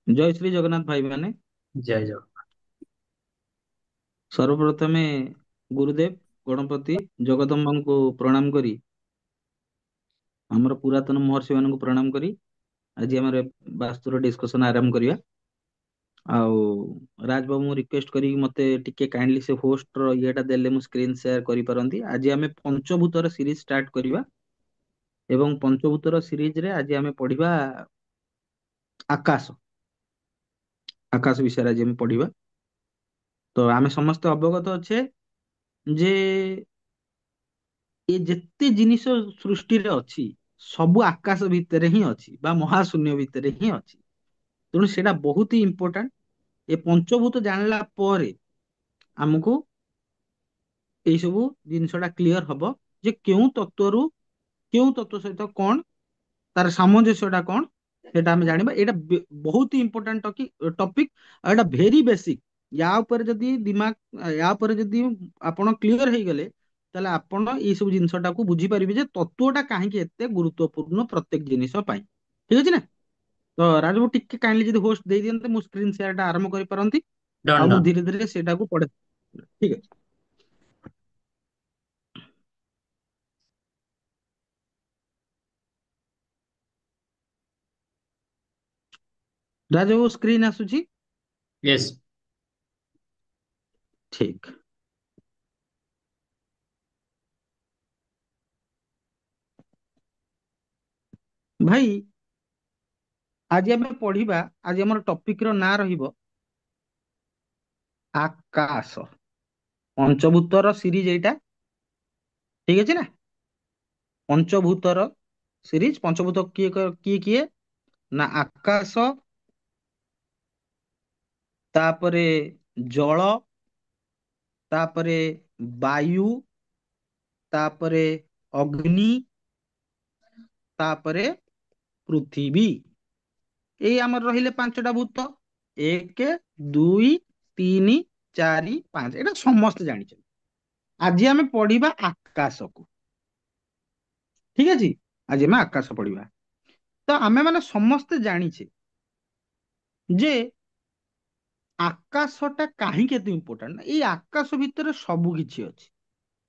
ଜୟ ଶ୍ରୀ ଜଗନ୍ନାଥ ଭାଇ ମାନେ। ଜୟ ଜଗନ୍ନାଥ। ସର୍ବପ୍ରଥମେ ଗୁରୁଦେବ ଗଣପତି ଜଗଦମ୍ବାଙ୍କୁ ପ୍ରଣାମ କରି ଆମର ପୁରାତନ ମହର୍ଷି ମାନଙ୍କୁ ପ୍ରଣାମ କରି ଆଜି ଆମର ବାସ୍ତୁର ଡିସ୍କସନ ଆରମ୍ଭ କରିବା। ଆଉ ରାଜବାବୁ ମୁଁ ରିକ୍ୱେଷ୍ଟ କରିକି ମତେ ଟିକେ କାଇଣ୍ଡଲି ସେ ହୋଷ୍ଟର ଇଏଟା ଦେଲେ ମୁଁ ସ୍କ୍ରିନ ସେୟାର କରିପାରନ୍ତି। ଆଜି ଆମେ ପଞ୍ଚଭୂତର ସିରିଜ ଷ୍ଟାର୍ଟ କରିବା ଏବଂ ପଞ୍ଚଭୂତର ସିରିଜରେ ଆଜି ଆମେ ପଢିବା ଆକାଶ। ଆକାଶ ବିଷୟରେ ଆଜି ଆମେ ପଢିବା। ତ ଆମେ ସମସ୍ତେ ଅବଗତ ଅଛେ ଯେ ଏ ଯେତେ ଜିନିଷ ସୃଷ୍ଟିରେ ଅଛି ସବୁ ଆକାଶ ଭିତରେ ହିଁ ଅଛି ବା ମହାଶୂନ୍ୟ ଭିତରେ ହିଁ ଅଛି। ତେଣୁ ସେଇଟା ବହୁତ ହି ଇମ୍ପୋର୍ଟାଣ୍ଟ। ଏ ପଞ୍ଚଭୂତ ଜାଣିଲା ପରେ ଆମକୁ ଏଇ ସବୁ ଜିନିଷଟା କ୍ଲିଅର ହବ ଯେ କେଉଁ ତତ୍ଵରୁ କେଉଁ ତତ୍ଵ ସହିତ କଣ ତାର ସାମଞ୍ଜସ୍ୟଟା କଣ ସେଟା ଆମେ ଜାଣିବା। ଏଇଟା ବହୁତ ଇମ୍ପୋର୍ଟାଣ୍ଟ ଟପିକ ଆଉ ଏଇଟା ଭେରି ବେସିକ। ୟା ଉପରେ ଯଦି ଦିମାଗ ୟା ଉପରେ ଯଦି ଆପଣ କ୍ଲିଅର ହେଇଗଲେ ତାହେଲେ ଆପଣ ଏଇ ସବୁ ଜିନିଷଟାକୁ ବୁଝିପାରିବେ ଯେ ତତ୍ଵଟା କାହିଁକି ଏତେ ଗୁରୁତ୍ୱପୂର୍ଣ୍ଣ ପ୍ରତ୍ୟେକ ଜିନିଷ ପାଇଁ। ଠିକ ଅଛି ନା? ତ ରାଜୁ ଟିକେ କାଇଣ୍ଡଲି ଯଦି ହୋଷ୍ଟ ଦେଇ ଦିଅନ୍ତେ ମୁଁ ସ୍କ୍ରିନ ସେୟାର ଟା ଆରମ୍ଭ କରିପାରନ୍ତି ଡନ୍ ଆଉ ମୁଁ ଡନ୍। ଧୀରେ ଧୀରେ ସେଇଟାକୁ ପଢେ। ଠିକ ଅଛି ରାଜୁ ସ୍କ୍ରିନ ଆସୁଛି? यस। ଠିକ। ଭାଇ ଆଜି ଆମେ ପଢିବା, ଆଜି ଆମର ଟପିକ ର ନାଁ ରହିବ ଆକାଶ। ପଞ୍ଚଭୂତର ସିରିଜ ଏଇଟା। ଠିକ ଅଛି ନା? ପଞ୍ଚଭୂତର ସିରିଜ। ପଞ୍ଚଭୂତ କିଏ କିଏ ନା ଆକାଶ, ତାପରେ ଜଳ, ତାପରେ ବାୟୁ, ତାପରେ ଅଗ୍ନି, ତାପରେ ପୃଥିବୀ। ଏଇ ଆମର ରହିଲେ ପାଞ୍ଚଟା ଭୂତ। ଏକ, ଦୁଇ, ତିନି, ଚାରି, ପାଞ୍ଚ। ଏଇଟା ସମସ୍ତେ ଜାଣିଛନ୍ତି। ଆଜି ଆମେ ପଢିବା ଆକାଶକୁ। ଠିକ ଅଛି? ଆଜି ଆମେ ଆକାଶ ପଢିବା। ତ ଆମେ ମାନେ ସମସ୍ତେ ଜାଣିଛେ ଯେ ଆକାଶଟା କାହିଁକି ଏତେ ଇମ୍ପୋର୍ଟାଣ୍ଟ। ଏଇ ଆକାଶ ଭିତରେ ସବୁ କିଛି ଅଛି।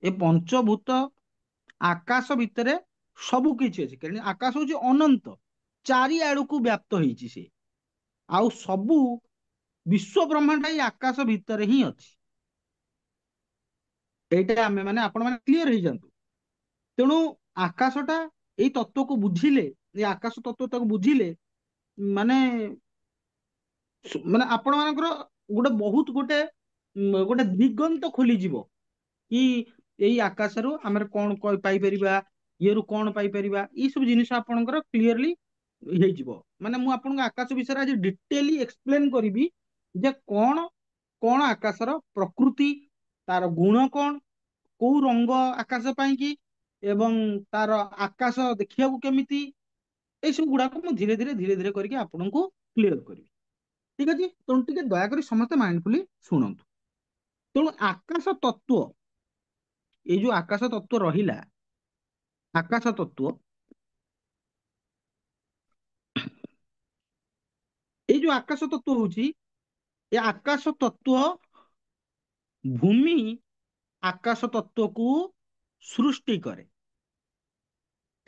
ଏ ପଞ୍ଚଭୂତ ଆକାଶ ଭିତରେ ସବୁ କିଛି ଅଛି। କାରଣ ଆକାଶ ହଉଛି ଅନନ୍ତ, ଚାରିଆଡକୁ ବ୍ୟାପ୍ତ ହେଇଛି ସେ। ଆଉ ସବୁ ବିଶ୍ଵ ବ୍ରହ୍ମାଣ୍ଡ ଏଇ ଆକାଶ ଭିତରେ ହିଁ ଅଛି। ଏଇଟା ଆମେ ମାନେ ଆପଣ ମାନେ କ୍ଲିୟର ହେଇଯାଆନ୍ତୁ। ତେଣୁ ଆକାଶଟା ଏଇ ତତ୍ଵକୁ ବୁଝିଲେ, ଏଇ ଆକାଶ ତତ୍ଵଟାକୁ ବୁଝିଲେ ମାନେ ମାନେ ଆପଣ ମାନଙ୍କର ଗୋଟେ ଦିଗନ୍ତ ଖୋଲିଯିବ କି ଏଇ ଆକାଶରୁ ଆମେ କଣ ପାଇପାରିବା, ଇଏରୁ କଣ ପାଇପାରିବା। ଏଇ ସବୁ ଜିନିଷ ଆପଣଙ୍କର କ୍ଲିୟରଲି ହେଇଯିବ। ମାନେ ମୁଁ ଆପଣଙ୍କୁ ଆକାଶ ବିଷୟରେ ଆଜି ଡିଟେଲି ଏକ୍ସପ୍ଲେନ କରିବି ଯେ କଣ କଣ ଆକାଶର ପ୍ରକୃତି, ତାର ଗୁଣ କଣ, କୋଉ ରଙ୍ଗ ଆକାଶ ପାଇଁ କି, ଏବଂ ତାର ଆକାଶ ଦେଖିବାକୁ କେମିତି, ଏଇ ସବୁ ଗୁଡାକ ମୁଁ ଧୀରେ ଧୀରେ କରିକି ଆପଣଙ୍କୁ କ୍ଲିୟର କରିବି। ଠିକ ଅଛି? ତେଣୁ ଟିକେ ଦୟାକରି ସମସ୍ତେ ମାଇଣ୍ଡଫୁଲି ଶୁଣନ୍ତୁ। ତେଣୁ ଆକାଶ ତତ୍ଵ, ଏଇ ଯୋଉ ଆକାଶ ତତ୍ଵ ରହିଲା, ଆକାଶ ତତ୍ଵ, ଏଇ ଯୋଉ ଆକାଶ ତତ୍ଵ ହଉଛି, ଏ ଆକାଶ ତତ୍ଵ ଭୂମି ଆକାଶ ତତ୍ଵକୁ ସୃଷ୍ଟି କରେ।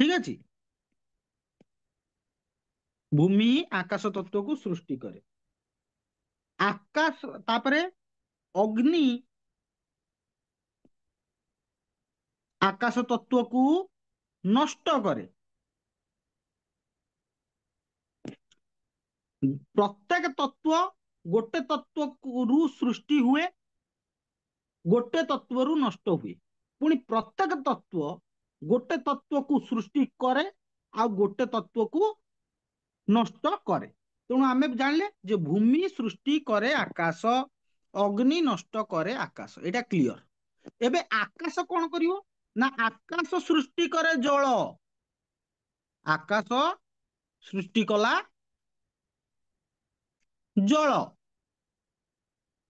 ଠିକ ଅଛି? ଭୂମି ଆକାଶ ତତ୍ଵକୁ ସୃଷ୍ଟି କରେ। ଆକାଶ ତାପରେ ଅଗ୍ନି ଆକାଶ ତତ୍ଵକୁ ନଷ୍ଟ କରେ। ପ୍ରତ୍ୟେକ ତତ୍ଵ ଗୋଟେ ତତ୍ଵରୁ ସୃଷ୍ଟି ହୁଏ, ଗୋଟେ ତତ୍ଵରୁ ନଷ୍ଟ ହୁଏ। ପୁଣି ପ୍ରତ୍ୟେକ ତତ୍ଵ ଗୋଟେ ତତ୍ଵକୁ ସୃଷ୍ଟି କରେ ଆଉ ଗୋଟେ ତତ୍ଵକୁ ନଷ୍ଟ କରେ। ତେଣୁ ଆମେ ଜାଣିଲେ ଯେ ଭୂମି ସୃଷ୍ଟି କରେ ଆକାଶ, ଅଗ୍ନି ନଷ୍ଟ କରେ ଆକାଶ। ଏଇଟା କ୍ଲିଅର। ଏବେ ଆକାଶ କଣ କରିବ ନା ଆକାଶ ସୃଷ୍ଟି କରେ ଜଳ। ଆକାଶ ସୃଷ୍ଟି କଲା ଜଳ।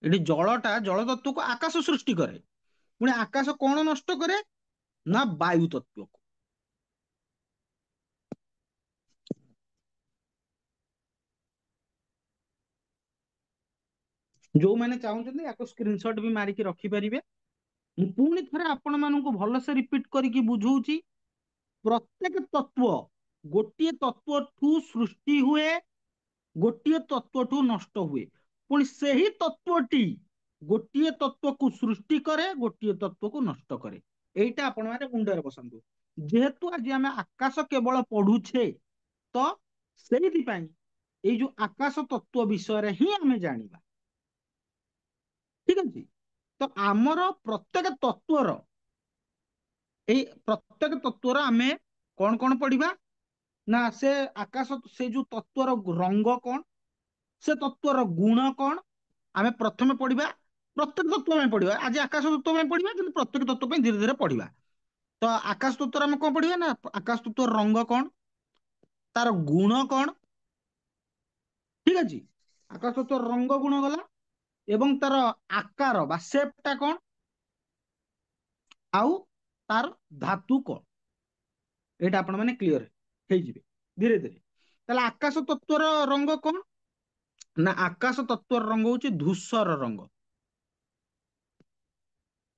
ଏଠି ଜଳଟା ଜଳ ତତ୍ଵକୁ ଆକାଶ ସୃଷ୍ଟି କରେ। ପୁଣି ଆକାଶ କଣ ନଷ୍ଟ କରେ ନା ବାୟୁ ତତ୍ଵକୁ। ଯୋଉମାନେ ଚାହୁଁଛନ୍ତି ୟାକୁ ସ୍କ୍ରିନଶଟ ବି ମାରିକି ରଖିପାରିବେ। ମୁଁ ପୁଣି ଥରେ ଆପଣ ମାନଙ୍କୁ ଭଲସେ ରିପିଟ କରିକି ବୁଝଉଛି। ପ୍ରତ୍ୟେକ ତତ୍ଵ ଗୋଟିଏ ତତ୍ଵଠୁ ସୃଷ୍ଟି ହୁଏ, ଗୋଟିଏ ତତ୍ଵଠୁ ନଷ୍ଟ ହୁଏ, ପୁଣି ସେହି ତତ୍ଵଟି ଗୋଟିଏ ତତ୍ଵକୁ ସୃଷ୍ଟି କରେ, ଗୋଟିଏ ତତ୍ଵକୁ ନଷ୍ଟ କରେ। ଏଇଟା ଆପଣ ମାନେ ମୁଣ୍ଡରେ ବସାନ୍ତୁ। ଯେହେତୁ ଆଜି ଆମେ ଆକାଶ କେବଳ ପଢୁଛେ, ତ ସେଇଥିପାଇଁ ଏଇ ଯୋଉ ଆକାଶ ତତ୍ଵ ବିଷୟରେ ହିଁ ଆମେ ଜାଣିବା। ଠିକ ଅଛି? ତ ଆମର ପ୍ରତ୍ୟେକ ତତ୍ଵର ଏଇ ପ୍ରତ୍ୟେକ ତତ୍ଵର ଆମେ କଣ କଣ ପଢିବା ନା, ସେ ଆକାଶ ସେ ଯୋଉ ତତ୍ଵର ରଙ୍ଗ କଣ, ସେ ତତ୍ଵର ଗୁଣ କଣ, ଆମେ ପ୍ରଥମେ ପଢିବା। ପ୍ରତ୍ୟେକ ତତ୍ଵ ପାଇଁ ପଢିବା, ଆଜି ଆକାଶ ତତ୍ଵ ପାଇଁ ପଢିବା, କିନ୍ତୁ ପ୍ରତ୍ୟେକ ତତ୍ଵ ପାଇଁ ଧୀରେ ଧୀରେ ପଢିବା। ତ ଆକାଶ ତତ୍ଵରେ ଆମେ କଣ ପଢିବା ନା, ଆକାଶ ତତ୍ଵର ରଙ୍ଗ କଣ, ତାର ଗୁଣ କଣ। ଠିକ ଅଛି? ଆକାଶ ତତ୍ଵର ରଙ୍ଗ ଗୁଣ ଗଲା, ଏବଂ ତାର ଆକାର ବା ସେପ୍ ଟା କଣ, ଆଉ ତାର ଧାତୁ କଣ, ଏଇଟା ଆପଣ ମାନେ କ୍ଲିୟର ହେଇଯିବେ ଧୀରେ ଧୀରେ। ତାହେଲେ ଆକାଶ ତତ୍ଵର ରଙ୍ଗ କଣ ନା, ଆକାଶ ତତ୍ଵର ରଙ୍ଗ ହଉଛି ଧୂସର ରଙ୍ଗ।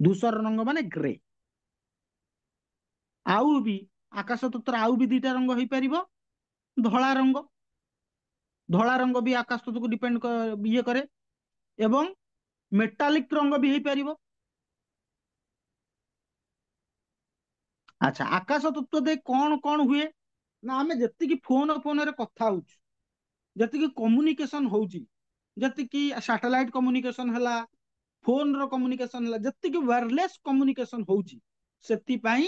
ଧୂସର ରଙ୍ଗ ମାନେ ଗ୍ରେ। ଆଉ ବି ଆକାଶ ତତ୍ଵର ଆଉ ବି ଦିଟା ରଙ୍ଗ ହେଇପାରିବ। ଧଳା ରଙ୍ଗ, ଧଳା ରଙ୍ଗ ବି ଆକାଶ ତତ୍ଵକୁ ଡିପେଣ୍ଡ ଇଏ କରେ। ଏବଂ ମେଟାଲିକ ରଙ୍ଗ ବି ହେଇପାରିବ। ଆଚ୍ଛା, ଆକାଶ ତତ୍ଵ ଦେଇ କଣ କଣ ହୁଏ ନା, ଆମେ ଯେତିକି ଫୋନରେ କଥା ହଉଛୁ, ଯେତିକି କମ୍ୟୁନିକେସନ ହଉଛି, ଯେତିକି ସାଟେଲାଇଟ କମ୍ୟୁନିକେସନ ହେଲା, ଫୋନର କମ୍ୟୁନିକେସନ ହେଲା, ଯେତିକି ୱାୟରଲେସ୍ କମ୍ୟୁନିକେସନ ହଉଛି, ସେଥିପାଇଁ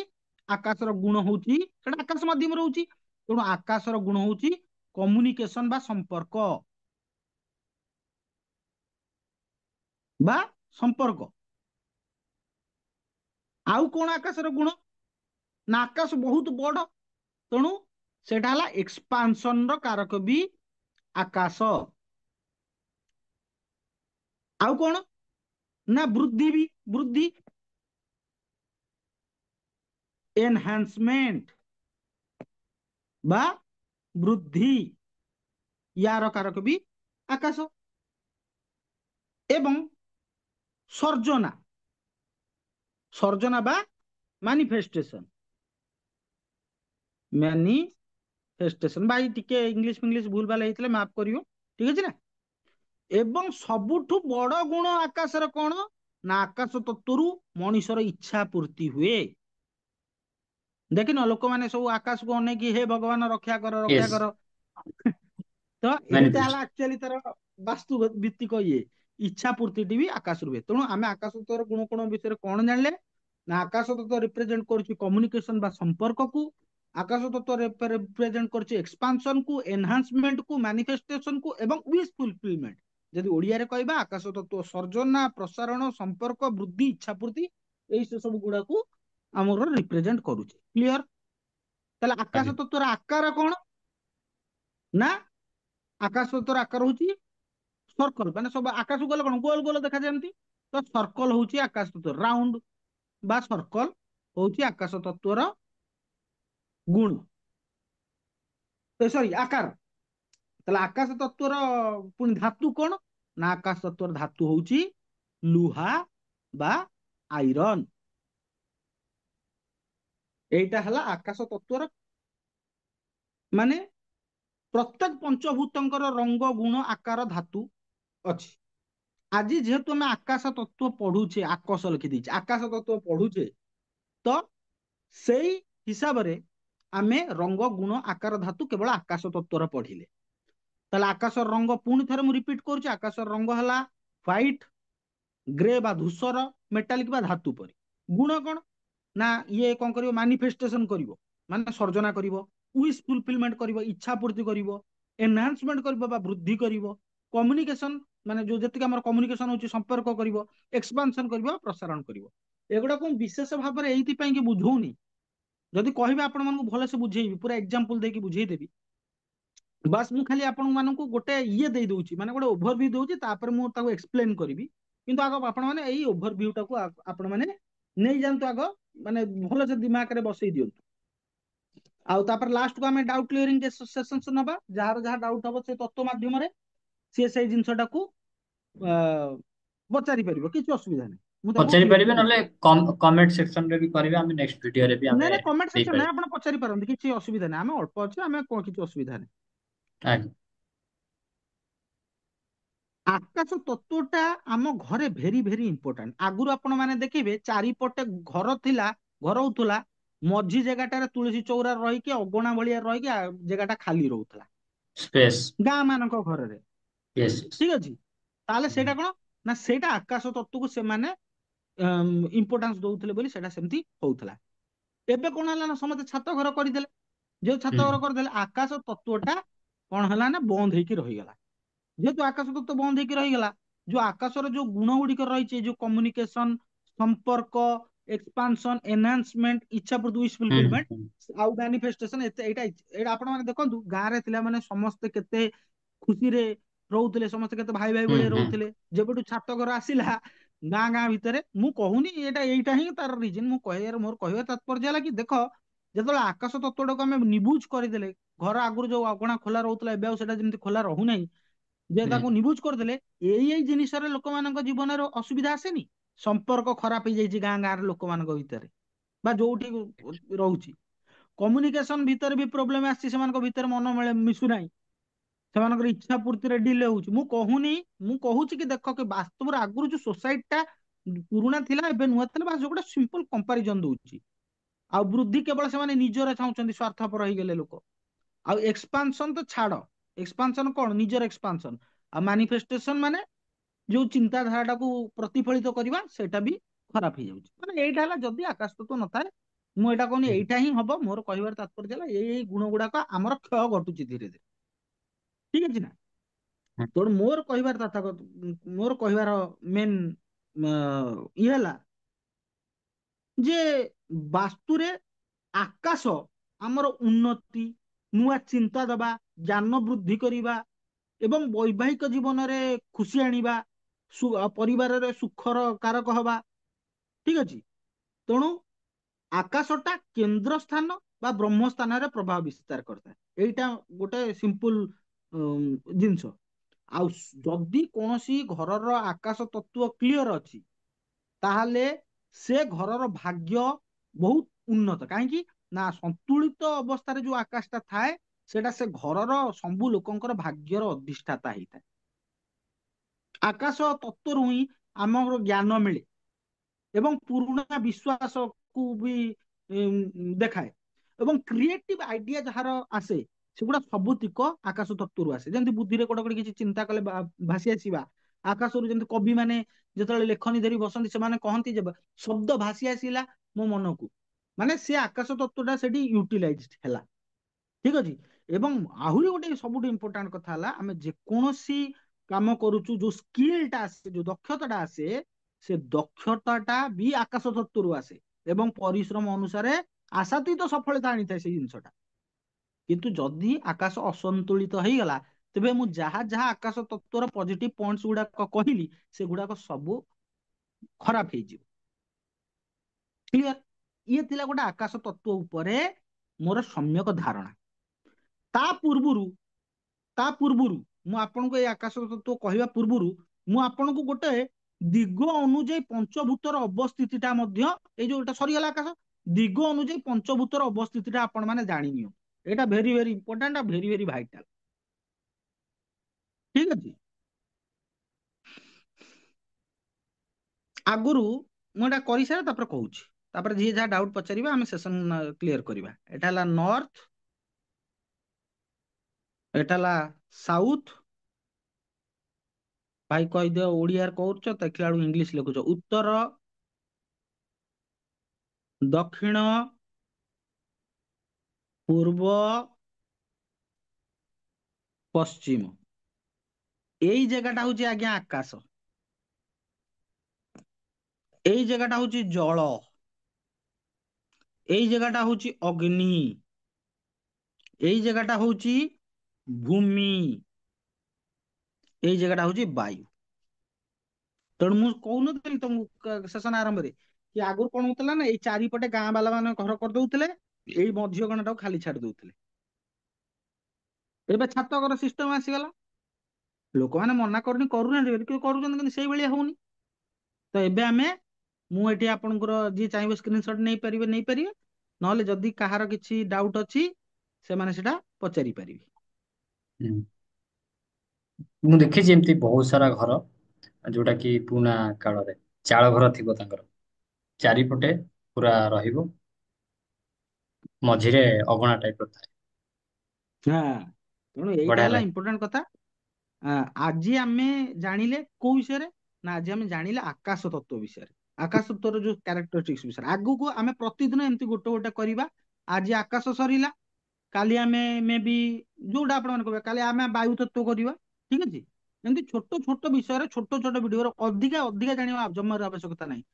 ଆକାଶର ଗୁଣ ହଉଛି, ସେଟା ଆକାଶ ମାଧ୍ୟମରେ ହଉଛି। ତେଣୁ ଆକାଶର ଗୁଣ ହଉଛି କମ୍ୟୁନିକେସନ ବା ସମ୍ପର୍କ, ବା ସମ୍ପର୍କ। ଆଉ କଣ ଆକାଶର ଗୁଣ ନା, ଆକାଶ ବହୁତ ବଡ, ତେଣୁ ସେଟା ହେଲା ଏକ୍ସପାନସନ ର କାରକ ବି ଆକାଶ। ଆଉ କଣ ନା, ବୃଦ୍ଧି ବି, ବୃଦ୍ଧି, ଏନହାନ୍ସମେଣ୍ଟ ବା ବୃଦ୍ଧି, ୟାର କାରକ ବି ଆକାଶ। ଏବଂ ସର୍ଜନା, ସର୍ଜନା ବା ମାନୀଫେଷ୍ଟେସନ, ମ୍ୟାନିଫେଷ୍ଟେସନ। ଭାଇ ଟିକେ ଇଂଲିଶ ଫିଂଲିଶ ଭୁଲ ଭାଲ ହେଇଥିଲେ ମାଫ କରିବ, ଠିକ ଅଛି ନା। ଏବଂ ସବୁଠୁ ବଡ ଗୁଣ ଆକାଶର କଣ ନା, ଆକାଶ ତତ୍ଵରୁ ମଣିଷର ଇଚ୍ଛା ପୂର୍ତ୍ତି ହୁଏ। ଦେଖିନ ଲୋକମାନେ ସବୁ ଆକାଶକୁ ଅନେଇକି ହେ ଭଗବାନ ରକ୍ଷା କର, ରକ୍ଷା yes, କର। ତ ଏଇଟା manifest, ହେଲା ଆକ୍ଚୁଆଲି ତାର ବାସ୍ତୁ ଭିତ୍ତିକ ଇଏ ଇଚ୍ଛା ପୂର୍ତ୍ତିଟି ବି ଆକାଶରୁ ହୁଏ। ତେଣୁ ଆମେ ଆକାଶ ତତ୍ଵର ଗୁଣ ଗୁଣ ବିଷୟରେ କଣ ଜାଣିଲେ ନା, ଆକାଶ ତତ୍ଵ ରିପ୍ରେଜେଣ୍ଟ କରୁଛି କମ୍ୟୁନିକେସନ ବା ସମ୍ପର୍କକୁ, ଆକାଶ ତତ୍ଵ ରିପ୍ରେଜେଣ୍ଟ କରୁଛି ଏକ୍ସପାନସନ କୁ, ଏନହାନ୍ସମେଣ୍ଟ କୁ, ମାନୀଫେଷ୍ଟେସନ କୁ ଏବଂ ୱିଶ ଫୁଲଫିଲମେଣ୍ଟ। ଯଦି ଓଡିଆରେ କହିବା, ଆକାଶ ତତ୍ଵ ସର୍ଜନା, ପ୍ରସାରଣ, ସମ୍ପର୍କ, ବୃଦ୍ଧି, ଇଚ୍ଛା ପୂର୍ତ୍ତି, ଏଇ ସେ ସବୁ ଗୁଡାକୁ ଆମର ରିପ୍ରେଜେଣ୍ଟ କରୁଛି। କ୍ଲିୟର? ତାହେଲେ ଆକାଶ ଆଜ୍ଞା, ତତ୍ଵର ଆକାର କଣ ନା, ଆକାଶ ତତ୍ଵର ଆକାର ହଉଛି ସର୍କଲ, ମାନେ ସବୁ ଆକାଶକୁ ଗଲେ କଣ ଗୋଲ ଗୋଲ ଦେଖାଯାଆନ୍ତି, ତ ସର୍କଲ ହଉଛି ଆକାଶ ତତ୍ଵ, ରାଉଣ୍ଡ ବା ସର୍କଲ ହଉଛି ଆକାଶ ତତ୍ଵର ଗୁଣ, ସରି ଆକାର। ତାହେଲେ ଆକାଶ ତତ୍ଵର ପୁଣି ଧାତୁ କଣ ନା, ଆକାଶ ତତ୍ଵର ଧାତୁ ହଉଛି ଲୁହା ବା ଆଇରନ୍। ଏଇଟା ହେଲା ଆକାଶ ତତ୍ଵର, ମାନେ ପ୍ରତ୍ୟେକ ପଞ୍ଚଭୂତଙ୍କର ରଙ୍ଗ, ଗୁଣ, ଆକାର, ଧାତୁ ଅଛି। ଆଜି ଯେହେତୁ ଆମେ ଆକାଶ ତତ୍ଵ ପଢୁଛେ, ଆକାଶ ଲେଖିଦେଇଛେ, ଆକାଶ ତତ୍ଵ ପଢୁଛେ, ତ ସେଇ ହିସାବରେ ଆମେ ରଙ୍ଗ, ଗୁଣ, ଆକାର, ଧାତୁ କେବଳ ଆକାଶ ତତ୍ଵର ପଢିଲେ। ତାହେଲେ ଆକାଶର ରଙ୍ଗ ପୁଣି ଥରେ ମୁଁ ରିପିଟ କରୁଛି, ଆକାଶର ରଙ୍ଗ ହେଲା ହ୍ୱାଇଟ, ଗ୍ରେ ବା ଧୂସର, ମେଟାଲିକ ବା ଧାତୁ ପରି। ଗୁଣ କଣ ନା, ଇଏ କଣ କରିବ, ମାନୀଫେଷ୍ଟେସନ କରିବ, ମାନେ ସର୍ଜନା କରିବ, ୱିଶ ଫୁଲଫିଲମେଣ୍ଟ କରିବ, ଇଚ୍ଛା ପୂର୍ତ୍ତି କରିବ, ଏନହାନ୍ସମେଣ୍ଟ କରିବ ବା ବୃଦ୍ଧି କରିବ, କମ୍ୟୁନିକେସନ ମାନେ ଯୋଉ ଯେତିକି ଆମର କମ୍ୟୁନିକେସନ ହଉଛି ସମ୍ପର୍କ କରିବ, ଏକ୍ସପାନସନ କରିବ, ପ୍ରସାରଣ କରିବ। ଏଗୁଡାକୁ ମୁଁ ବିଶେଷ ଭାବରେ ଏଇଥିପାଇଁ କି ବୁଝଉନି, ଯଦି କହିବେ ଆପଣ ମାନଙ୍କୁ ଭଲସେ ବୁଝେଇବି, ପୁରା ଏକ୍ସାମ୍ପଲ ଦେଇକି ବୁଝେଇଦେବି। ବାସ୍ ମୁଁ ଖାଲି ଆପଣ ମାନଙ୍କୁ ଗୋଟେ ଇଏ ଦେଇ ଦଉଛି, ମାନେ ଗୋଟେ ଓଭରଭ୍ୟୁ ଦଉଛି, ତାପରେ ମୁଁ ତାକୁ ଏକ୍ସପ୍ଲେନ କରିବି। କିନ୍ତୁ ଆଗ ଆପଣ ମାନେ ଏଇ ଓଭରଭ୍ୟୁ ଟାକୁ ଆପଣ ମାନେ ନେଇଯାଆନ୍ତୁ ଆଗ, ମାନେ ଭଲସେ ଦିମାଗରେ ବସେଇ ଦିଅନ୍ତୁ। ଆଉ ତାପରେ ଲାଷ୍ଟକୁ ଆମେ ଡାଉଟ କ୍ଲିୟରିଂ ସେସନ୍ସ ନବା, ଯାହାର ଯାହା ଡାଉଟ ହବ ସେ ତତ୍ତ୍ୱ ମାଧ୍ୟମରେ ସିଏ ସେଇ ଜିନିଷଟାକୁ ଆ, ପଚାରି ପାରିବ, କିଛି ଅସୁବିଧା ନାହିଁ, ମୁଁ ତାକୁ ପଚାରି କ୍ଲିୟର ପାରିବେ, ନହେଲେ କରିଦେବି। କମେଣ୍ଟ ସେକ୍ସନ ରେ ବି କରିବେ, ଆମେ ନେକ୍ସଟ ଭିଡିଓରେ ବି ନାଇଁ ଆମେ ନାଇଁ କମେଣ୍ଟ ସେକ୍ସନ ନାଇଁ, ଦେଇପାରିବୁ। ଆପଣ ପଚାରି ପାରନ୍ତି, କିଛି ଅସୁବିଧା ନାହିଁ, ଆମେ ଅଳ୍ପ ଅଛୁ, ଆମେ କିଛି ଅସୁବିଧା ନାହିଁ। ଆଜ୍ଞା। ଆକାଶ ତତ୍ଵଟା ଆମ ଘରେ ଭେରି ଭେରି ଇମ୍ପୋର୍ଟାଣ୍ଟ। ଆଗରୁ ଆପଣ ମାନେ ଦେଖିବେ ଚାରିପଟେ ଘର ଥିଲା, ଘର ହଉଥିଲା, ମଝି ଜାଗାଟାରେ ତୁଳସୀ ଚଉରା ରହିକି ଅଗଣା ଭଳିଆ ରହିକି ଜାଗାଟା ଖାଲି ରହୁଥିଲା ସ୍ପେସ୍। ଗାଁ ମାନଙ୍କ ଘରରେ। Yes Yes. ଠିକ ଅଛି, ତାହେଲେ ସେଇଟା କଣ ନା ସେଇଟା ଆକାଶ ତତ୍ଵକୁ ସେମାନେ ଇମ୍ପୋର୍ଟାନ୍ସ ଦଉଥିଲେ ବୋଲି ସେଇଟା ସେମିତି ହଉଥିଲା। ଏବେ କଣ ହେଲା ନା ସମସ୍ତେ ଛାତ ଘର କରିଦେଲେ, ଯୋଉ ଛାତ ହୁଁ ଘର କରିଦେଲେ ଆକାଶ ତତ୍ଵଟା କଣ ହେଲା ନା ବନ୍ଦ ହେଇକି ରହିଗଲା। ଯେହେତୁ ଆକାଶ ତତ୍ଵ ବନ୍ଦ ହେଇକି ରହିଗଲା, ଯୋଉ ଆକାଶର ଯୋଉ ଗୁଣ ଗୁଡିକ ରହିଛି, ଯୋଉ କମ୍ୟୁନିକେସନ, ସମ୍ପର୍କ, ଏକ୍ସପାନସନ, ଏନହାନ୍ସମେଣ୍ଟ, ଇଚ୍ଛା ପ୍ରତି ୱିଶ ହୁଁ ଫୁଲଫିଲମେଣ୍ଟ ହୁଁ ଆଉ ମ୍ୟାନିଫେଷ୍ଟେସନ, ଏଇଟା ଏଇଟା ଆପଣ ମାନେ ଦେଖନ୍ତୁ ଗାଁରେ ଥିଲା ମାନେ ସମସ୍ତେ କେତେ ଖୁସିରେ ରହୁଥିଲେ, ସମସ୍ତେ କେତେ ଭାଇ ଭାଇ ହୁଁ ଭଳିଆ ହୁଁ ରହୁଥିଲେ। ଯେବେଠୁ ଛାତ ଘର ଆସିଲା ଗାଁ ଗାଁ ଭିତରେ, ମୁଁ କହୁନି ଏଇଟା ହିଁ ତାର ରିଜନ, ମୁଁ କହିବାର ମୋର କହିବା ତାତ୍ପର୍ଯ୍ୟ ହେଲା କି ଦେଖ, ଯେତେବେଳେ ଆକାଶ ତତ୍ଵଟାକୁ ଆମେ ନିବୁଜ କରିଦେଲେ, ଘର ଆଗରୁ ଯୋଉ ଅଗଣା ଖୋଲା ରହୁଥିଲା ଏବେ ଆଉ ସେଟା ଯେମିତି ଖୋଲା ରହୁନାହିଁ, ଯେ ହୁଁ ତାକୁ ନିବୁଜ କରିଦେଲେ, ଏଇ ଜିନିଷରେ ଲୋକମାନଙ୍କ ଜୀବନରେ ଅସୁବିଧା ଆସେନି। ସମ୍ପର୍କ ଖରାପ ହେଇଯାଇଛି ଗାଁ ଗାଁର ଲୋକମାନଙ୍କ ଭିତରେ ବା ଯୋଉଠି ରହୁଛି, କମ୍ୟୁନିକେସନ ଭିତରେ ବି ପ୍ରୋବ୍ଲେମ ଆସିଛି, ସେମାନଙ୍କ ଭିତରେ ମନ ମିଶୁନାହିଁ, ସେମାନଙ୍କର ଇଚ୍ଛା ପୂର୍ତ୍ତିରେ ଡିଲେ ହଉଛି। ମୁଁ କହୁନି, ମୁଁ କହୁଛି କି ଦେଖ କି ବାସ୍ତବରେ ଆଗରୁ ଯୋଉ ସୋସାଇଟି ଟା ପୁରୁଣା ଥିଲା ଏବେ ନୂଆ ଥିଲା, ବାସ୍ ଗୋଟେ ସିମ୍ପଲ କମ୍ପାରିଜନ ଦଉଛି। ଆଉ ବୃଦ୍ଧି କେବଳ ସେମାନେ ନିଜର ଚାହୁଁଛନ୍ତି, ସ୍ୱାର୍ଥପର ହେଇଗଲେ ଲୋକ। ଆଉ ଏକ୍ସପାନସନ ତ ଛାଡ, ଏକ୍ସପାନସନ କଣ ନିଜର ଏକ୍ସପାନସନ, ଆଉ ମାନିଫେଷ୍ଟେସନ ମାନେ ଯୋଉ ଚିନ୍ତାଧାରାଟାକୁ ପ୍ରତିଫଳିତ କରିବା ସେଇଟା ବି ଖରାପ ହେଇଯାଉଛି। ମାନେ ଏଇଟା ହେଲା ଯଦି ଆକାଶ ତତ୍ଵ ନଥାଏ, ମୁଁ ଏଇଟା କହୁନି ହୁଁ ଏଇଟା ହିଁ ହବ, ମୋର କହିବାର ତାତ୍ପର୍ଯ୍ୟ ହେଲା ଏଇ ଗୁଣ ଗୁଡାକ ଆମର କ୍ଷୟ ଘଟୁଛି ଧୀରେ ଧୀରେ। ଠିକ ଅଛି ନା? ହୁଁ ତେଣୁ ମୋର କହିବାର ମେନ୍ ଇଏ ହେଲା ଯେ ବାସ୍ତୁରେ ଆକାଶ ଆମର ଉନ୍ନତି, ନୂଆ ଚିନ୍ତା ଦବା, ଜ୍ଞାନ ବୃଦ୍ଧି କରିବା ଏବଂ ବୈବାହିକ ଜୀବନରେ ଖୁସି ଆଣିବା, ପରିବାରରେ ସୁଖର କାରକ ହବା। ଠିକ ଅଛି, ତେଣୁ ଆକାଶଟା କେନ୍ଦ୍ର ସ୍ଥାନ ବା ବ୍ରହ୍ମ ସ୍ଥାନରେ ପ୍ରଭାବ ବିସ୍ତାର କରିଥାଏ। ଏଇଟା ଗୋଟେ ସିମ୍ପଲ ଜିନିଷ। ଆଉ ଯଦି କୌଣସି ଘରର ଆକାଶ ତତ୍ଵ କ୍ଲିଅର ଅଛି, ତାହେଲେ ସେ ଘରର ଭାଗ୍ୟ ବହୁତ ଉନ୍ନତ। କାହିଁକି ନା ସନ୍ତୁଳିତ ଅବସ୍ଥାରେ ଯୋଉ ଆକାଶଟା ଥାଏ, ସେଟା ସେ ଘରର ସବୁ ଲୋକଙ୍କର ଭାଗ୍ୟର ଅଧିଷ୍ଠାତା ହେଇଥାଏ। ଆକାଶ ତତ୍ଵରୁ ହିଁ ଆମର ଜ୍ଞାନ ମିଳେ ଏବଂ ପୁରୁଣା ବିଶ୍ୱାସକୁ ବି ଦେଖାଏ, ଏବଂ କ୍ରିଏଟିଭ ଆଇଡିଆ ଯାହାର ଆସେ ସେଗୁଡା ସବୁତିକ ଆକାଶ ତତ୍ଵରୁ ଆସେ। ଯେମିତି ବୁଦ୍ଧିରେ ଗୋଟେ ଗୋଟେ କିଛି ଚିନ୍ତା କଲେ ଭାସି ଆସିବା, ଆକାଶରୁ ଯେମିତି କବି ମାନେ ଯେତେବେଳେ ଲେଖନୀ ଧରି ବସନ୍ତି ସେମାନେ କହନ୍ତି ଯେ ଶବ୍ଦ ଭାସି ଆସିଲା ମୋ ମନକୁ, ମାନେ ସେ ଆକାଶ ତତ୍ଵଟା ସେଠି ୟୁଟିଲାଇଜ ହେଲା। ଠିକ ଅଛି, ଏବଂ ଆହୁରି ଗୋଟେ ସବୁଠୁ ଇମ୍ପୋର୍ଟାଣ୍ଟ କଥା ହେଲା, ଆମେ ଯେକୌଣସି କାମ କରୁଛୁ, ଯୋଉ ସ୍କିଲଟା ଆସେ, ଯୋଉ ଦକ୍ଷତାଟା ଆସେ, ସେ ଦକ୍ଷତାଟା ବି ଆକାଶ ତତ୍ଵରୁ ଆସେ ଏବଂ ପରିଶ୍ରମ ଅନୁସାରେ ଆଶାତୀତ ସଫଳତା ଆଣିଥାଏ ସେଇ ଜିନିଷଟା। କିନ୍ତୁ ଯଦି ଆକାଶ ଅସନ୍ତୁଳିତ ହେଇଗଲା, ତେବେ ମୁଁ ଯାହା ଯାହା ଆକାଶ ତତ୍ଵର ପଜିଟିଭ ପଏଣ୍ଟସ ଗୁଡାକ କହିଲି, ସେଗୁଡାକ ସବୁ ଖରାପ ହେଇଯିବ। କ୍ଲିୟର? ଇଏ ଥିଲା ଗୋଟେ ଆକାଶ ତତ୍ଵ ଉପରେ ମୋର ସମ୍ୟକ ଧାରଣା। ତା ପୂର୍ବରୁ ତା ପୂର୍ବରୁ ମୁଁ ଆପଣଙ୍କୁ ଏଇ ଆକାଶ ତତ୍ଵ କହିବା ପୂର୍ବରୁ ମୁଁ ଆପଣଙ୍କୁ ଗୋଟେ ଦିଗ ଅନୁଯାୟୀ ପଞ୍ଚଭୂତର ଅବସ୍ଥିତିଟା ମଧ୍ୟ, ଏଇ ଯୋଉ ଏଟା ସରିଗଲା ଆକାଶ, ଦିଗ ଅନୁଯାୟୀ ପଞ୍ଚଭୂତର ଅବସ୍ଥିତିଟା ଆପଣ ମାନେ ଜାଣିନିଅ। ଏଇଟା very very important, very very vital. ଠିକ ଅଛି, ଆଗରୁ ମୁଁ ଏଟା କରିସାରେ ତାପରେ କହୁଛି, ତାପରେ ଯିଏ ଯାହା ଡାଉଟ ପଚାରିବା ଆମେ ସେସନ କ୍ଲିୟର କରିବା। ଏଟା ହେଲା ନର୍ଥ, ଏଟା ହେଲା ସାଉଥ, ଭାଇ କହିଦିଅ ଓଡିଆରେ କରୁଛ, ଦେଖିଲା ବେଳକୁ ଇଂଲିଶ ଲେଖୁଛ, ଉତ୍ତର, ଦକ୍ଷିଣ, ପୂର୍ବ, ପଶ୍ଚିମ। ଏଇ ଜାଗାଟା ହଉଛି ଆଜ୍ଞା ଆକାଶ, ଏଇ ଜାଗାଟା ହଉଛି ଜଳ, ଏଇ ଜାଗାଟା ହଉଛି ଅଗ୍ନି, ଏଇ ଜାଗାଟା ହଉଛି ଭୂମି, ଏଇ ଜାଗାଟା ହଉଛି ବାୟୁ। ତେଣୁ ମୁଁ କହୁନଥିଲି ତମକୁ ସେସନ ଆରମ୍ଭରେ କି ଆଗରୁ କଣ ହଉଥିଲା ନା, ଏଇ ଚାରିପଟେ ଗାଁ ବାଲା ମାନେ ଘର କରିଦଉଥିଲେ, ଏଇ ମଝି ଅଗଣାଟାକୁ ଖାଲି ଛାଡି ଦଉଥିଲେ। ଏବେ ଛାତ ଘର ସିଷ୍ଟମ ଆସିଗଲା, ଲୋକମାନେ ମନା କରୁନି, କରୁନାହାନ୍ତି ବୋଲି, କିନ୍ତୁ କରୁଛନ୍ତି, କିନ୍ତୁ ସେଇଭଳିଆ ହଉନି। ତ ଏବେ ଆମେ, ମୁଁ ଏଠି ଆପଣଙ୍କର ଯିଏ ଚାହିଁବେ ସ୍କ୍ରିନଶଟ ନେଇପାରିବେ ନେଇପାରିବେ, ନହେଲେ ଯଦି କାହାର କିଛି ଡାଉଟ ଅଛି ସେମାନେ ସେଟା ପଚାରି ପାରିବେ। ହୁଁ। ମୁଁ ଦେଖିଛି ଏମିତି ବହୁତ ସାରା ଘର ଯୋଉଟା କି ପୁରୁଣା କାଳରେ ଚାଳ ଘର ଥିବ ତାଙ୍କର, ଚାରିପଟେ ପୁରା ରହିବ, ମଝିରେ ଅଗଣା ଟାଇପ ର ଥାଏ। ହଁ, ତେଣୁ ଏଇଟା ବଢିଆ ହେଲା ଲାଗେ। ଇମ୍ପୋର୍ଟାଣ୍ଟ କଥା। ଆଜି ଆମେ ଜାଣିଲେ କୋଉ ବିଷୟରେ, ନା ଆଜି ଆମେ ଜାଣିଲେ ଆକାଶ ତତ୍ତ୍ୱ ବିଷୟରେ, ଆକାଶ ତତ୍ତ୍ୱର ଯୋଉ କ୍ୟାରେକ୍ଟରିଷ୍ଟିକ୍ସ ବିଷୟରେ। ଆଗକୁ ଆମେ ପ୍ରତିଦିନ ଏମିତି ଗୋଟେ ଗୋଟେ କରିବା। ଆଜି ଆକାଶ ସରିଲା, କାଲି ଆମେ ମେ ବି ଯୋଉଟା ଆପଣ ମାନେ କହିବେ, କାଲି ଆମେ ବାୟୁ ତତ୍ତ୍ୱ କରିବା। ଠିକ ଅଛି, ଏମିତି ଛୋଟ ଛୋଟ ବିଷୟରେ ଛୋଟ ଛୋଟ ଭିଡିଓର ଅଧିକା ଅଧିକା ଜାଣିବା ଜମାର ଆବଶ୍ୟକତା ନାହିଁ।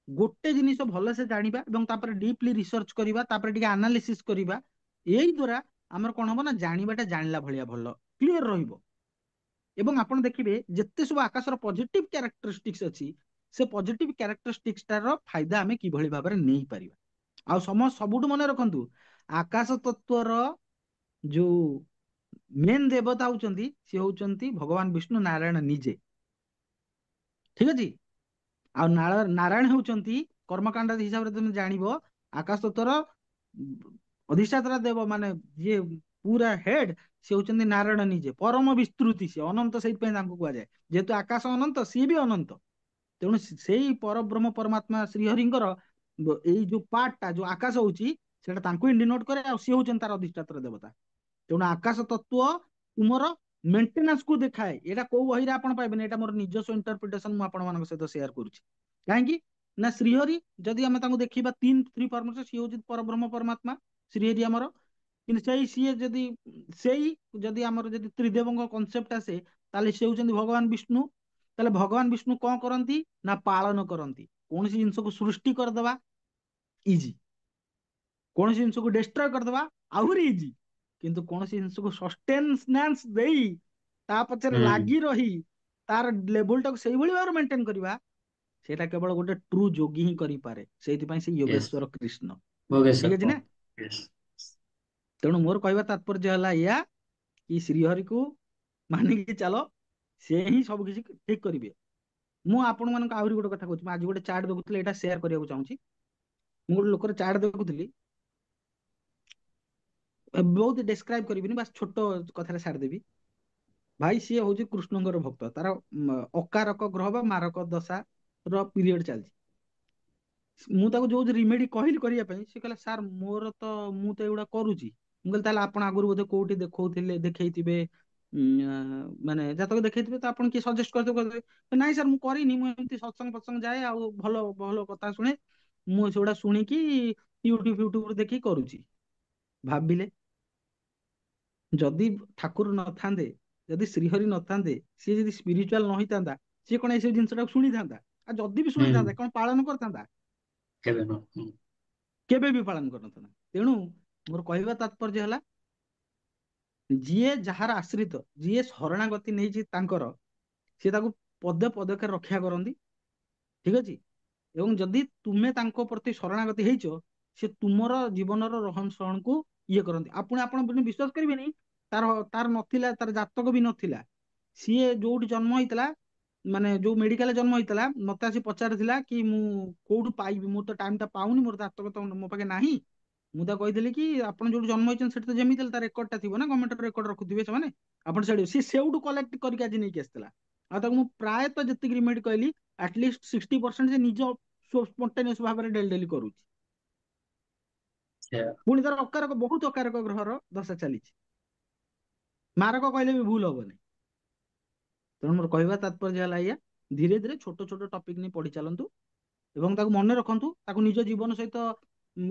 ଗୋଟେ ଜିନିଷ ଭଲସେ ଜାଣିବା ଏବଂ ତାପରେ ଡିପଲି ରିସର୍ଚ୍ଚ କରିବା, ତାପରେ ଟିକେ ଆନାଲିସିସ୍ କରିବା। ଏଇ ଦ୍ୱାରା ଆମର କଣ ହବ ନା, ଜାଣିବାଟା ଜାଣିଲା ଭଳିଆ ଭଲ କ୍ଲିୟର ରହିବ। ଏବଂ ଆପଣ ଦେଖିବେ ଯେତେ ସବୁ ଆକାଶର ପଜିଟିଭ କ୍ୟାରେକ୍ଟରିଷ୍ଟିକ୍ସ ଅଛି, ସେ ପଜିଟିଭ କ୍ୟାରେକ୍ଟରିଷ୍ଟିକ୍ସଟାର ଫାଇଦା ଆମେ କିଭଳି ଭାବରେ ନେଇପାରିବା। ଆଉ ସବୁଠୁ ମନେ ରଖନ୍ତୁ, ଆକାଶ ତତ୍ଵର ଯୋଉ ମେନ୍ ଦେବତା ହଉଛନ୍ତି, ସିଏ ହଉଛନ୍ତି ଭଗବାନ ବିଷ୍ଣୁ ନାରାୟଣ ନିଜେ। ଠିକ ଅଛି, ଆଉ ନାରାୟଣ ହେଉଛନ୍ତି, କର୍ମକାଣ୍ଡ ହିସାବରେ ତମେ ଜାଣିବ, ଆକାଶ ତତ୍ଵର ଅଧିଷ୍ଠାତା ଦେବ, ମାନେ ଯିଏ ପୁରା ହେଡ, ସେ ହଉଛନ୍ତି ନାରାୟଣ ନିଜେ, ପରମ ବିସ୍ତୃତି, ସେ ଅନନ୍ତ, ସେଇଥିପାଇଁ ତାଙ୍କୁ କୁହାଯାଏ। ଯେହେତୁ ଆକାଶ ଅନନ୍ତ, ସିଏ ବି ଅନନ୍ତ। ତେଣୁ ସେଇ ପରବ୍ରହ୍ମ ପରମାତ୍ମା ଶ୍ରୀହରିଙ୍କର ଏଇ ଯୋଉ ପାର୍ଟଟା ଯୋଉ ଆକାଶ ହଉଛି, ସେଟା ତାଙ୍କୁ ହିଁ ଡିନୋଟ କରେ, ଆଉ ସିଏ ହଉଛନ୍ତି ତାର ଅଧିଷ୍ଠାତ୍ର ଦେବତା। ତେଣୁ ଆକାଶ ତତ୍ତ୍ୱ ତୁମର ମେଣ୍ଟେନାନ୍ସ କୁ ଦେଖାଏ। ଏଇଟା କୋଉ ବହିରେ ଆପଣ ପାଇବେନି, ଏଇଟା ମୋର ନିଜସ୍ୱ ଇଣ୍ଟରପ୍ରିଟେସନ, ମୁଁ ଆପଣମାନଙ୍କ ସହିତ ସେୟାର କରୁଛି। କାହିଁକି ନା, ଶ୍ରୀହରି ଯଦି ଆମେ ତାଙ୍କୁ ଦେଖିବା, ଥ୍ରୀ ଫର୍ମରେ, ସିଏ ହଉଛି ପରବ୍ରହ୍ମ ପରମାତ୍ମା ଶ୍ରୀହରି ଆମର। କିନ୍ତୁ ସେଇ ଯଦି ଆମର ଯଦି ତ୍ରିଦେବଙ୍କ କନସେପ୍ଟ ଆସେ, ତାହେଲେ ସେ ହଉଛନ୍ତି ଭଗବାନ ବିଷ୍ଣୁ। ତାହେଲେ ଭଗବାନ ବିଷ୍ଣୁ କଣ କରନ୍ତି ନା, ପାଳନ କରନ୍ତି। କୌଣସି ଜିନିଷକୁ ସୃଷ୍ଟି କରିଦବା ଇଜି, କୌଣସି ଜିନିଷକୁ ଡେଷ୍ଟ୍ରୟ କରିଦବା ଆହୁରି ଇଜି, କିନ୍ତୁ କୌଣସି ଜିନିଷକୁ ସଷ୍ଟେନାନ୍ସ ଦେଇ ତା ପଛରେ ହୁଁ। ଲାଗି ରହି ତାର ଲେଭୁଲଟାକୁ ସେଇଭଳି ଭାବରେ ମେଣ୍ଟେନ କରିବା, ସେଇଟା କେବଳ ଗୋଟେ ଟ୍ରୁ ଯୋଗୀ ହିଁ କରିପାରେ। ସେଇଥିପାଇଁ ସେ ୟେସ୍। ଯୋଗେଶ୍ଵର କୃଷ୍ଣ। ଠିକ ଭୋଗେଶ୍ଵର ଅଛି ନା? କୁହ। ୟେସ୍। ତେଣୁ ମୋର କହିବା ତାତ୍ପର୍ଯ୍ୟ ହେଲା ଏଇଆ, କି ଶ୍ରୀହରିକୁ ମାନିକି ଚାଲ, ସେ ହିଁ ସବୁ କିଛି ଠିକ କରିବେ। ମୁଁ ଆପଣମାନଙ୍କୁ ଆହୁରି ଗୋଟେ କଥା କହୁଛି, ମୁଁ ଆଜି ଗୋଟେ ଚାର୍ଟ ଦେଖୁଥିଲି, ଏଇଟା ସେୟାର କରିବାକୁ ଚାହୁଁଛି। ମୁଁ ଗୋଟେ ଲୋକର ଚାର୍ଟ ଦେଖୁଥିଲି, ବହୁତ ଡେସ୍କ୍ରାଇବ କରିବିନି, ବାସ୍ ଛୋଟ କଥାରେ ସାରିଦେବି। ଭାଇ, ସିଏ ହଉଛି କୃଷ୍ଣଙ୍କର ଭକ୍ତ, ତାର ଅକାରକ ଗ୍ରହ ବା ମାରକ ଦଶା ର ପିରିୟଡ ଚାଲିଛି। ମୁଁ ତାକୁ ଯୋଉ ରିମେଡି କହିଲି କରିବା ପାଇଁ, ସେ କହିଲା, ସାର୍ ମୋର ତ, ମୁଁ ତ ଏଗୁଡା କରୁଛି। ମୁଁ କହିଲି, ତାହେଲେ ଆପଣ ଆଗରୁ ବୋଧେ କୋଉଠି ଦେଖେଇଥିବେ, ମାନେ ଜାତକ ଦେଖେଇଥିବେ, ତ ଆପଣ କିଏ ସଜେଷ୍ଟ କରିଦେବେ? ନାଇଁ ସାର୍, ମୁଁ କରିନି, ମୁଁ ଏମିତି ସତ୍ସଙ୍ଗ ଫତ୍ସଙ୍ଗ ଯାଏ, ଆଉ ଭଲ ଭଲ କଥା ଶୁଣେ, ମୁଁ ସେଗୁଡା ଶୁଣିକି ୟୁଟ୍ୟୁବରୁ ଦେଖିକି କରୁଛି। ଭାବିଲେ, ଯଦି ଠାକୁର ନଥାନ୍ତେ, ଯଦି ଶ୍ରୀହରି ନଥାନ୍ତେ, ସିଏ ଯଦି ସ୍ପିରିଚୁଆଲ ନ ହେଇଥାନ୍ତା, ସିଏ କଣ ଏସବୁ ଜିନିଷଟାକୁ ଶୁଣିଥାନ୍ତା? ଆଉ ଯଦି ବି ହୁଁ। ଶୁଣିଥାନ୍ତା, କଣ ପାଳନ କରିଥାନ୍ତା? କେବେ ନୁହଁ। ହୁଁ। କେବେ ବି ପାଳନ କରିନଥାନ୍ତା। ତେଣୁ ମୋର କହିବା ତାତ୍ପର୍ଯ୍ୟ ହେଲା, ଯିଏ ଯାହାର ଆଶ୍ରିତ, ଯିଏ ଶରଣାଗତି ନେଇଛି ତାଙ୍କର, ସିଏ ତାକୁ ପଦେ ପଦକେ ରକ୍ଷା କରନ୍ତି। ଠିକ ଅଛି, ଏବଂ ଯଦି ତୁମେ ତାଙ୍କ ପ୍ରତି ଶରଣାଗତି ହେଇଛ, ସେ ତୁମର ଜୀବନର ରହନ ସହଣକୁ ଇଏ କରନ୍ତି। ଆପଣ ବିଶ୍ୱାସ କରିବେନି, ତାର ତାର ନଥିଲା, ତାର ଜାତକ ବି ନଥିଲା, ସିଏ ଯୋଉଠି ଜନ୍ମ ହେଇଥିଲା, ମାନେ ଯୋଉ ମେଡିକାଲରେ ଜନ୍ମ ହେଇଥିଲା, ମତେ ଆସି ପଚାରିଥିଲା କି ମୁଁ କୋଉଠୁ ପାଇବି, ମୁଁ ତ ଟାଇମ ଟା ପାଉନି, ମୋର ଜାତକ ତ ମୋ ପାଖେ ନାହିଁ। ମୁଁ ତାକୁ କହିଥିଲି କି ଆପଣ ଯୋଉଠି ଜନ୍ମ ହେଇଛନ୍ତି ସେଠି ତ ଯେମିତି ହେଲେ ତା ରେକର୍ଡଟା ଥିବ ନା, ଗଭର୍ଣ୍ଣମେଣ୍ଟ ରେକର୍ଡ ରଖୁଥିବେ ସେମାନେ, ଆପଣ ସେଠି, ସିଏ ସେଇଠୁ କଲେକ୍ଟ କରିକି ଆଜି ନେଇକି ଆସିଥିଲା। ଆଉ ତାକୁ ମୁଁ ପ୍ରାୟତଃ ଯେତିକି ରିମେଡି କହିଲି, ଆଟଲିଷ୍ଟ 60% ସେ ନିଜ ସ୍ପଣ୍ଟେନିୟସ ଭାବରେ ଡେଲି ଡେଲି କରୁଛି। ସେୟା। ପୁଣି ତାର ଅକାରକ, ବହୁତ ଅକାରକ ଗ୍ରହର ଦଶା ଚାଲିଛି, ମାରକ କହିଲେ ବି ଭୁଲ ହବନି। ତେଣୁ ମୋର କହିବା ତାତ୍ପର୍ଯ୍ୟ ହେଲା ଏଇଆ, ଧୀରେ ଧୀରେ ଛୋଟ ଛୋଟ ଟପିକ ନେଇ ପଢି ଚାଲନ୍ତୁ, ଏବଂ ତାକୁ ମନେ ରଖନ୍ତୁ, ତାକୁ ନିଜ ଜୀବନ ସହିତ,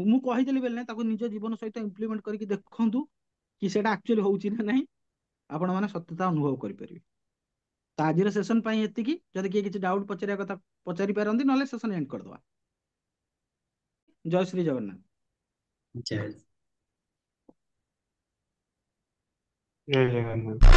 ମୁଁ କହିଦେଲି ବୋଲି ନାହିଁ, ତାକୁ ନିଜ ଜୀବନ ସହିତ ଇମ୍ପ୍ଲିମେଣ୍ଟ କରିକି ଦେଖନ୍ତୁ କି ସେଇଟା ଆକ୍ଚୁଆଲି ହଉଛି ନା ନାହିଁ, ଆପଣ ମାନେ ସତ୍ୟତା ଅନୁଭବ କରିପାରିବେ। ତ ଆଜିର ସେସନ ପାଇଁ ଏତିକି। ଯଦି କିଏ କିଛି ଡାଉଟ ପଚାରିବା କଥା ପଚାରି ପାରନ୍ତି, ନହେଲେ ସେସନ ଏଣ୍ଡ କରିଦବା। ଜୟ ଶ୍ରୀ ଜଗନ୍ନାଥ। ଜୟ। ଜୟ ଜଗନ୍ନାଥ।